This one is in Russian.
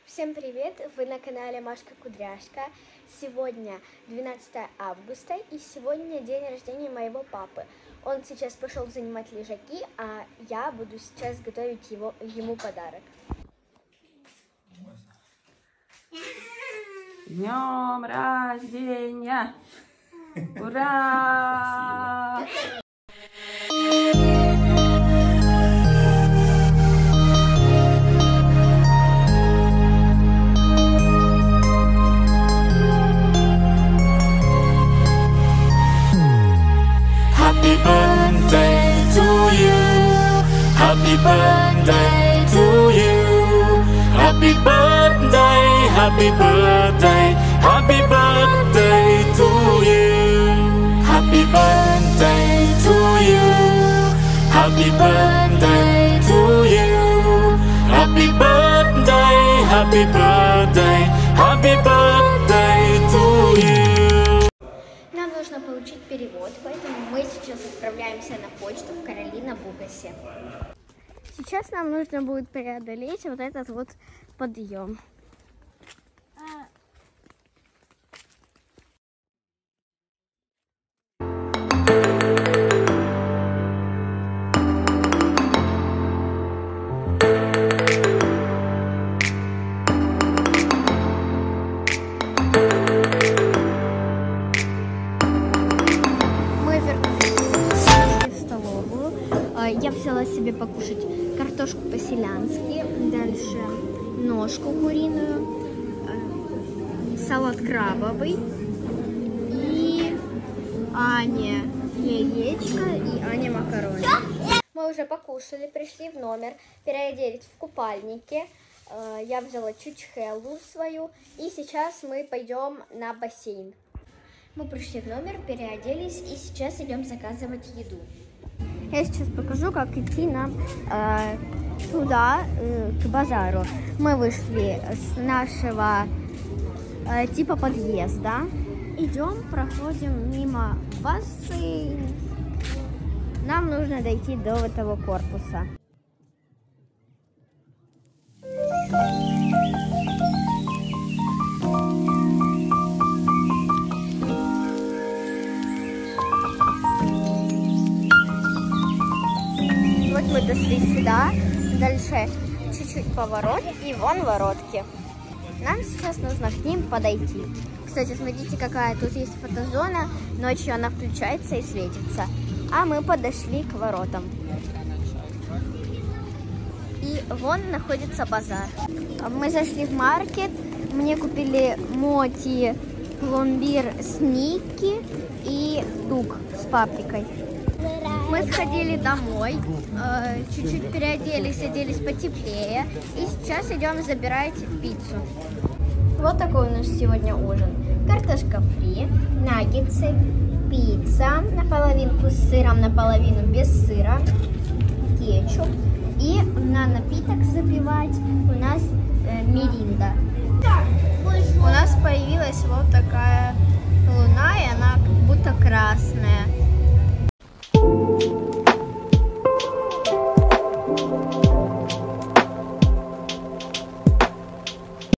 Всем привет! Вы на канале Машка Кудряшка. Сегодня 12 августа и сегодня день рождения моего папы. Он сейчас пошел занимать лежаки, а я буду сейчас готовить ему подарок. Днем рождения! Ура! Happy birthday to you. Happy birthday to you. Happy birthday, happy birthday, happy birthday to you. Happy birthday to you. Happy birthday to you. Happy birthday, happy birthday, happy birthday to you. Нам нужно получить перевод, поэтому мы сейчас отправляемся на почту в Каролина Бугасе. Сейчас нам нужно будет преодолеть вот этот вот подъем. Я взяла себе покушать картошку по-селянски, дальше ножку куриную, салат крабовый и Аня яичко и Аня макароны. Мы уже покушали, пришли в номер, переоделись в купальники. Я взяла чучхеллу свою и сейчас мы пойдем на бассейн. Мы пришли в номер, переоделись и сейчас идем заказывать еду. Я сейчас покажу, как идти нам туда, к базару. Мы вышли с нашего типа подъезда. Идем, проходим мимо бассейна. Нам нужно дойти до этого корпуса. Вот мы дошли сюда, дальше чуть-чуть поворот и вон воротки. Нам сейчас нужно к ним подойти. Кстати, смотрите, какая тут есть фотозона. Ночью она включается и светится. А мы подошли к воротам. И вон находится базар. Мы зашли в маркет. Мне купили моти, пломбир с Никки и лук с паприкой. Мы сходили домой, чуть-чуть переоделись, оделись потеплее. И сейчас идем забирать пиццу. Вот такой у нас сегодня ужин. Картошка фри, наггетсы, пицца, наполовинку с сыром, наполовину без сыра, кетчуп. И на напиток запивать у нас миринда. У нас появилась вот такая луна, и она как будто красная.